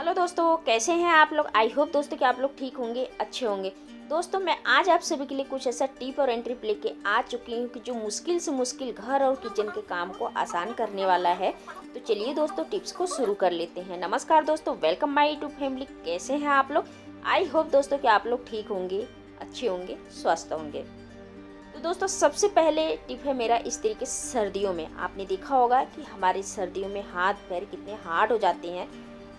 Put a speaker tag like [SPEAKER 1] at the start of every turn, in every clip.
[SPEAKER 1] Hello दोस्तों, कैसे हैं आप लोग। आई होप दोस्तों कि आप लोग ठीक होंगे, अच्छे होंगे। दोस्तों मैं आज आप सभी के लिए कुछ ऐसा टिप और टिप लेके आ चुकी हूँ कि जो मुश्किल से मुश्किल घर और किचन के काम को आसान करने वाला है। तो चलिए दोस्तों टिप्स को शुरू कर लेते हैं। नमस्कार दोस्तों, वेलकम माय यूट्यूब फैमिली। कैसे हैं आप लोग। आई होप दोस्तों कि आप लोग ठीक होंगे, अच्छे होंगे, स्वस्थ होंगे। तो दोस्तों सबसे पहले टिप है मेरा इस तरीके से, सर्दियों में आपने देखा होगा कि हमारी सर्दियों में हाथ पैर कितने हार्ड हो जाते हैं।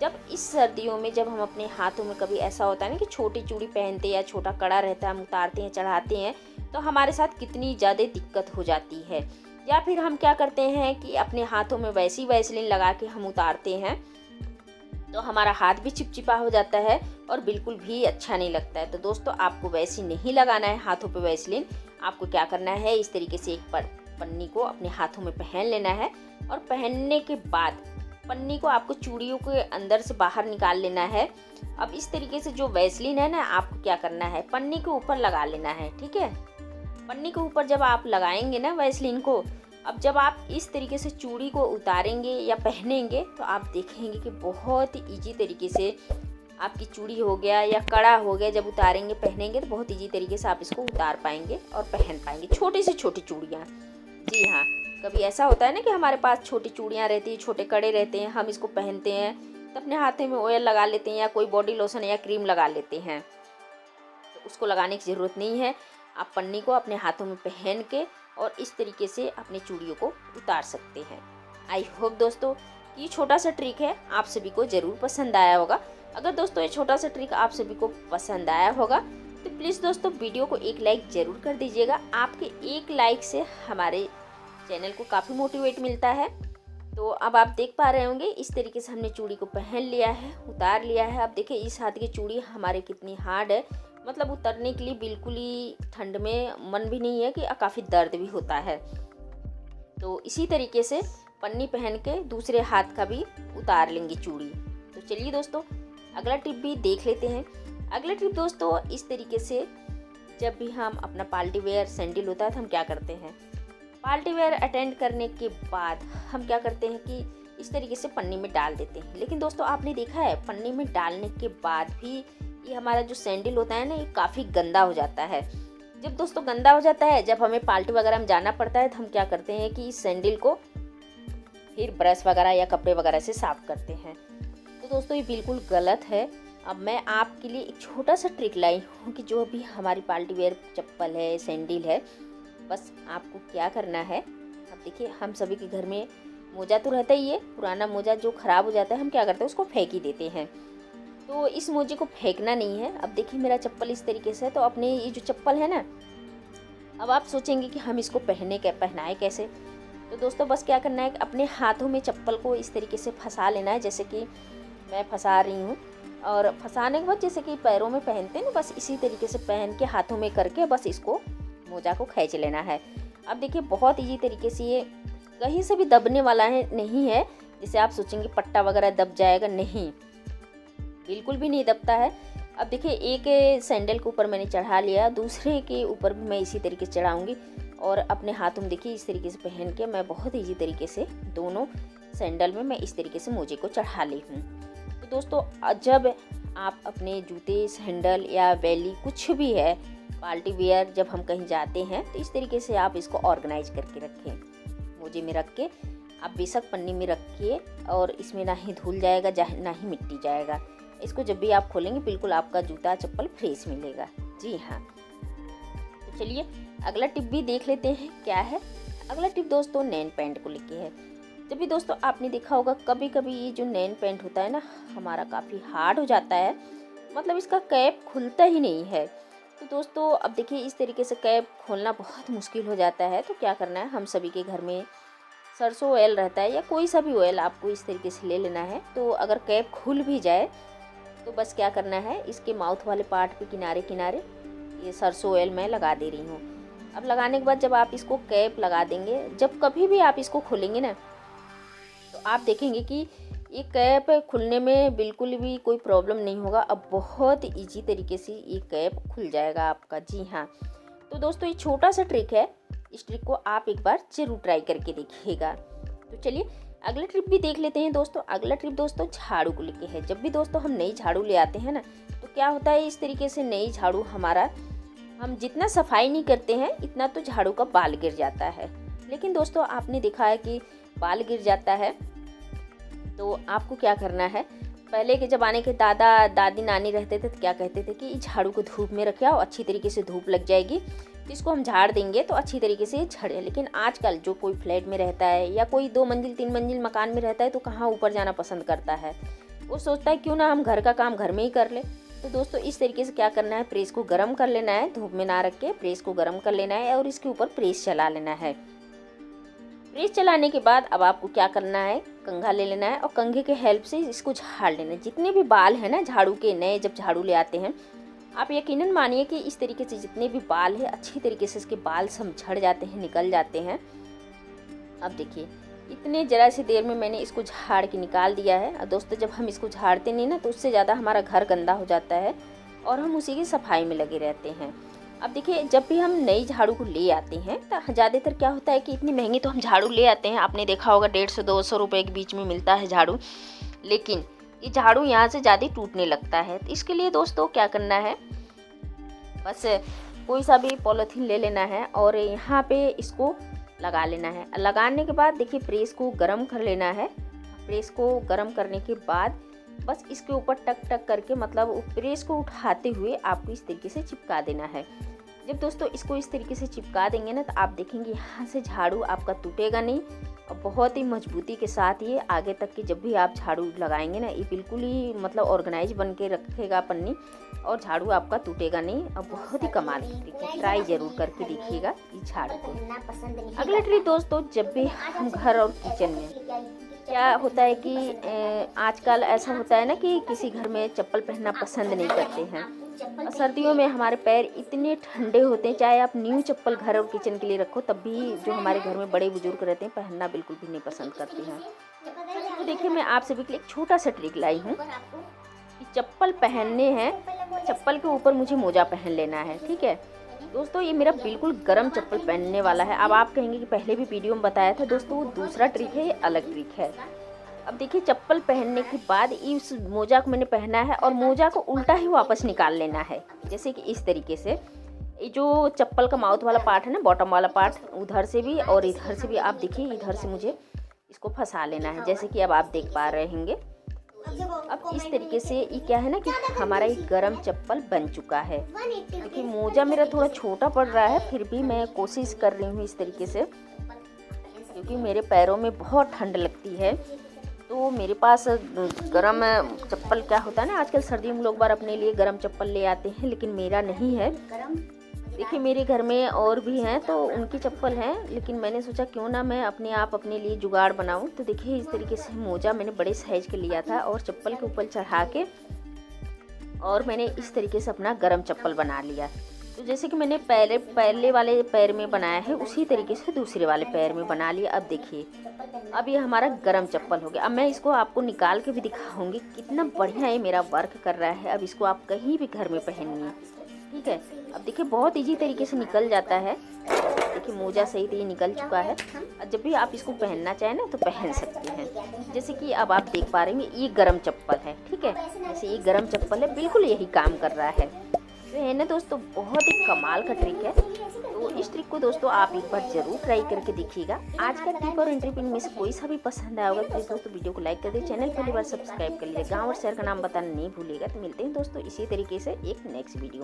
[SPEAKER 1] जब इस सर्दियों में जब हम अपने हाथों में कभी ऐसा होता है ना कि छोटी चूड़ी पहनते या छोटा कड़ा रहता है, हम उतारते हैं चढ़ाते हैं, तो हमारे साथ कितनी ज़्यादा दिक्कत हो जाती है। या फिर हम क्या करते हैं कि अपने हाथों में वैसी वैसलीन लगा के हम उतारते हैं, तो हमारा हाथ भी चिपचिपा हो जाता है और बिल्कुल भी अच्छा नहीं लगता है। तो दोस्तों आपको वैसी नहीं लगाना है हाथों पे वैसलीन। आपको क्या करना है, इस तरीके से एक पन्नी को अपने हाथों में पहन लेना है और पहनने के बाद पन्नी को आपको चूड़ियों के अंदर से बाहर निकाल लेना है। अब इस तरीके से जो वैसलीन है ना, आपको क्या करना है, पन्नी के ऊपर लगा लेना है। ठीक है, पन्नी के ऊपर जब आप लगाएंगे ना वैसलीन को, अब जब आप इस तरीके से चूड़ी को उतारेंगे या पहनेंगे तो आप देखेंगे कि बहुत ही ईजी तरीके से आपकी चूड़ी हो गया या कड़ा हो गया, जब उतारेंगे पहनेंगे तो बहुत ईजी तरीके से आप इसको उतार पाएंगे और पहन पाएंगे। छोटी से छोटी चूड़ियाँ, जी हाँ, कभी ऐसा होता है ना कि हमारे पास छोटी चूड़ियाँ रहती है, छोटे कड़े रहते हैं, हम इसको पहनते हैं तो अपने हाथों में ऑयल लगा लेते हैं या कोई बॉडी लोशन या क्रीम लगा लेते हैं। तो उसको लगाने की ज़रूरत नहीं है। आप पन्नी को अपने हाथों में पहन के और इस तरीके से अपनी चूड़ियों को उतार सकते हैं। आई होप दोस्तों ये छोटा सा ट्रिक है, आप सभी को ज़रूर पसंद आया होगा। अगर दोस्तों ये छोटा सा ट्रिक आप सभी को पसंद आया होगा तो प्लीज़ दोस्तों वीडियो को एक लाइक ज़रूर कर दीजिएगा। आपके एक लाइक से हमारे चैनल को काफ़ी मोटिवेट मिलता है। तो अब आप देख पा रहे होंगे इस तरीके से हमने चूड़ी को पहन लिया है, उतार लिया है। अब देखिए इस हाथ की चूड़ी हमारे कितनी हार्ड है, मतलब उतरने के लिए बिल्कुल ही ठंड में मन भी नहीं है कि काफ़ी दर्द भी होता है। तो इसी तरीके से पन्नी पहन के दूसरे हाथ का भी उतार लेंगे चूड़ी। तो चलिए दोस्तों अगला टिप भी देख लेते हैं। अगला टिप दोस्तों इस तरीके से, जब भी हम अपना पार्टी वेयर सैंडल होता है तो हम क्या करते हैं, पार्टी वेयर अटेंड करने के बाद हम क्या करते हैं कि इस तरीके से पन्नी में डाल देते हैं। लेकिन दोस्तों आपने देखा है पन्नी में डालने के बाद भी ये हमारा जो सैंडल होता है ना, ये काफ़ी गंदा हो जाता है। जब दोस्तों गंदा हो जाता है, जब हमें पार्टी वगैरह में जाना पड़ता है तो हम क्या करते हैं कि इस सैंडल को फिर ब्रश वगैरह या कपड़े वगैरह से साफ़ करते हैं। तो दोस्तों ये बिल्कुल गलत है। अब मैं आपके लिए एक छोटा सा ट्रिक लाई हूँ कि जो भी हमारी पार्टी वेयर चप्पल है, सैंडल है, बस आपको क्या करना है, अब देखिए हम सभी के घर में मोजा तो रहता ही है। पुराना मोजा जो ख़राब हो जाता है हम क्या करते हैं, उसको फेंक ही देते हैं। तो इस मोजे को फेंकना नहीं है। अब देखिए मेरा चप्पल इस तरीके से है, तो अपने ये जो चप्पल है ना, अब आप सोचेंगे कि हम इसको पहनाए कैसे। तो दोस्तों बस क्या करना है, अपने हाथों में चप्पल को इस तरीके से फंसा लेना है, जैसे कि मैं फंसा रही हूँ। और फंसाने के बाद जैसे कि पैरों में पहनते हैं ना, बस इसी तरीके से पहन के हाथों में करके बस इसको मोजा को खींच लेना है। अब देखिए बहुत इजी तरीके से, ये कहीं से भी दबने वाला है नहीं है, जैसे आप सोचेंगे पट्टा वगैरह दब जाएगा, नहीं, बिल्कुल भी नहीं दबता है। अब देखिए एक सैंडल के ऊपर मैंने चढ़ा लिया, दूसरे के ऊपर भी मैं इसी तरीके से चढ़ाऊँगी और अपने हाथों में देखिए इस तरीके से पहन के मैं बहुत ईजी तरीके से दोनों सैंडल में मैं इस तरीके से मोजे को चढ़ा ली हूँ। तो दोस्तों जब आप अपने जूते, सैंडल या बैली कुछ भी है, पार्टी वेयर, जब हम कहीं जाते हैं तो इस तरीके से आप इसको ऑर्गेनाइज करके रखें। मोजे में रख के आप बेशक पन्नी में रखिए और इसमें ना ही धुल जाएगा ना ही मिट्टी जाएगा। इसको जब भी आप खोलेंगे बिल्कुल आपका जूता चप्पल फ्रेश मिलेगा। जी हाँ, तो चलिए अगला टिप भी देख लेते हैं क्या है। अगला टिप दोस्तों नैन पैंट को लेके है। जब भी दोस्तों आपने देखा होगा कभी कभी ये जो नैन पैंट होता है ना, हमारा काफ़ी हार्ड हो जाता है, मतलब इसका कैप खुलता ही नहीं है। तो दोस्तों अब देखिए इस तरीके से कैप खोलना बहुत मुश्किल हो जाता है। तो क्या करना है, हम सभी के घर में सरसों ऑयल रहता है या कोई सा भी ऑयल आपको इस तरीके से ले लेना है। तो अगर कैप खुल भी जाए तो बस क्या करना है, इसके माउथ वाले पार्ट पे किनारे किनारे ये सरसों ऑयल मैं लगा दे रही हूँ। अब लगाने के बाद जब आप इसको कैप लगा देंगे, जब कभी भी आप इसको खोलेंगे ना, तो आप देखेंगे कि ये कैप खुलने में बिल्कुल भी कोई प्रॉब्लम नहीं होगा। अब बहुत इजी तरीके से ये कैप खुल जाएगा आपका। जी हाँ, तो दोस्तों ये छोटा सा ट्रिक है, इस ट्रिक को आप एक बार ज़रूर ट्राई करके देखिएगा। तो चलिए अगला ट्रिप भी देख लेते हैं दोस्तों। अगला ट्रिप दोस्तों झाड़ू को लेके है। जब भी दोस्तों हम नई झाड़ू ले आते हैं ना, तो क्या होता है, इस तरीके से नई झाड़ू हमारा, हम जितना सफाई नहीं करते हैं इतना तो झाड़ू का बाल गिर जाता है। लेकिन दोस्तों आपने देखा है कि बाल गिर जाता है, तो आपको क्या करना है, पहले के ज़माने के दादा दादी नानी रहते थे तो क्या कहते थे कि झाड़ू को धूप में रखे आओ, अच्छी तरीके से धूप लग जाएगी तो इसको हम झाड़ देंगे तो अच्छी तरीके से झड़े। लेकिन आजकल जो कोई फ्लैट में रहता है या कोई 2 मंजिल 3 मंजिल मकान में रहता है तो कहाँ ऊपर जाना पसंद करता है, वो सोचता है क्यों ना हम घर का काम घर में ही कर ले। तो दोस्तों इस तरीके से क्या करना है, प्रेस को गर्म कर लेना है, धूप में ना रख के प्रेस को गर्म कर लेना है और इसके ऊपर प्रेस चला लेना है। प्रेस चलाने के बाद अब आपको क्या करना है, कंघा ले लेना है और कंघे के हेल्प से इसको झाड़ लेना है। जितने भी बाल हैं ना झाड़ू के, नए जब झाड़ू ले आते हैं, आप यकीनन मानिए कि इस तरीके से जितने भी बाल हैं अच्छी तरीके से इसके बाल सब झड़ जाते हैं, निकल जाते हैं। अब देखिए इतने ज़रा सी देर में मैंने इसको झाड़ के निकाल दिया है। और दोस्तों जब हम इसको झाड़ते नहीं ना तो उससे ज़्यादा हमारा घर गंदा हो जाता है और हम उसी की सफाई में लगे रहते हैं। अब देखिए जब भी हम नई झाड़ू को ले आते हैं तो ज़्यादातर क्या होता है कि इतनी महंगी तो हम झाड़ू ले आते हैं, आपने देखा होगा 150-200 रुपये के बीच में मिलता है झाड़ू, लेकिन ये झाड़ू यहाँ से ज़्यादा टूटने लगता है। तो इसके लिए दोस्तों क्या करना है, बस कोई सा भी पॉलीथीन ले लेना है और यहाँ पे इसको लगा लेना है। लगाने के बाद देखिए प्रेस को गरम कर लेना है। प्रेस को गरम करने के बाद बस इसके ऊपर टक टक करके, मतलब प्रेस को उठाते हुए आपको इस तरीके से चिपका देना है। जब दोस्तों इसको इस तरीके से चिपका देंगे ना तो आप देखेंगे यहाँ से झाड़ू आपका टूटेगा नहीं और बहुत ही मजबूती के साथ ये आगे तक की जब भी आप झाड़ू लगाएंगे ना, ये बिल्कुल ही मतलब ऑर्गेनाइज बन के रखेगा पन्नी और झाड़ू आपका टूटेगा नहीं और बहुत ही कमाल की ट्रिक है। ट्राई जरूर करके देखिएगा इस झाड़ू को। अगला ट्रिक दोस्तों, जब भी हम घर और किचन में, क्या होता है कि आजकल ऐसा होता है ना कि किसी घर में चप्पल पहनना पसंद नहीं करते हैं और सर्दियों में हमारे पैर इतने ठंडे होते हैं, चाहे आप न्यू चप्पल घर और किचन के लिए रखो तब भी जो हमारे घर में बड़े बुजुर्ग रहते हैं पहनना बिल्कुल भी नहीं पसंद करते हैं। तो देखिए मैं आप सभी के लिए एक छोटा सा ट्रिक लाई हूँ कि चप्पल पहनने हैं, चप्पल के ऊपर मुझे मोजा पहन लेना है। ठीक है दोस्तों, ये मेरा बिल्कुल गर्म चप्पल पहनने वाला है। अब आप कहेंगे कि पहले भी वीडियो में बताया था दोस्तों, वो दूसरा ट्रिक है, ये अलग ट्रिक है। अब देखिए चप्पल पहनने के बाद इस मोजा को मैंने पहना है और मोजा को उल्टा ही वापस निकाल लेना है, जैसे कि इस तरीके से। ये जो चप्पल का माउथ वाला पार्ट है ना, बॉटम वाला पार्ट, उधर से भी और इधर से भी आप देखिए इधर से मुझे इसको फंसा लेना है, जैसे कि अब आप देख पा रहे होंगे। अब इस तरीके से ये क्या है ना कि हमारा एक गरम चप्पल बन चुका है। देखिए मोजा मेरा थोड़ा छोटा पड़ रहा है, फिर भी मैं कोशिश कर रही हूँ इस तरीके से, क्योंकि मेरे पैरों में बहुत ठंड लगती है। तो मेरे पास गरम चप्पल क्या होता है ना, आजकल सर्दियों में लोग बार अपने लिए गरम चप्पल ले आते हैं, लेकिन मेरा नहीं है। देखिए मेरे घर में और भी हैं तो उनकी चप्पल हैं, लेकिन मैंने सोचा क्यों ना मैं अपने लिए जुगाड़ बनाऊं। तो देखिए इस तरीके से मोजा मैंने बड़े साइज के लिया था और चप्पल के ऊपर चढ़ा के और मैंने इस तरीके से अपना गरम चप्पल बना लिया। तो जैसे कि मैंने पहले वाले पैर में बनाया है उसी तरीके से दूसरे वाले पैर में बना लिया। अब देखिए अब ये हमारा गरम चप्पल हो गया। अब मैं इसको आपको निकाल के भी दिखाऊंगी कितना बढ़िया ये मेरा वर्क कर रहा है। अब इसको आप कहीं भी घर में पहनिए, ठीक है। अब देखिए बहुत इजी तरीके से निकल जाता है। देखिए मोजा सही से निकल चुका है। और जब भी आप इसको पहनना चाहें ना तो पहन सकते हैं। जैसे कि अब आप देख पा रहे हैं ये गरम चप्पल है, ठीक है। जैसे ये गरम चप्पल है, बिल्कुल यही काम कर रहा है। तो है ना दोस्तों, बहुत ही कमाल का ट्रिक है। तो इस ट्रिक को दोस्तों आप एक बार जरूर ट्राई करके देखिएगा। आज का टिप और एंट्री पिन में से कोई सा भी पसंद आया होगा प्लीज़ दोस्तों वीडियो को लाइक कर दे, चैनल पहली बार सब्सक्राइब कर लीजिए, गाँव और शहर का नाम बताना नहीं भूलिएगा। तो मिलते हैं दोस्तों इसी तरीके से एक नेक्स्ट वीडियो में।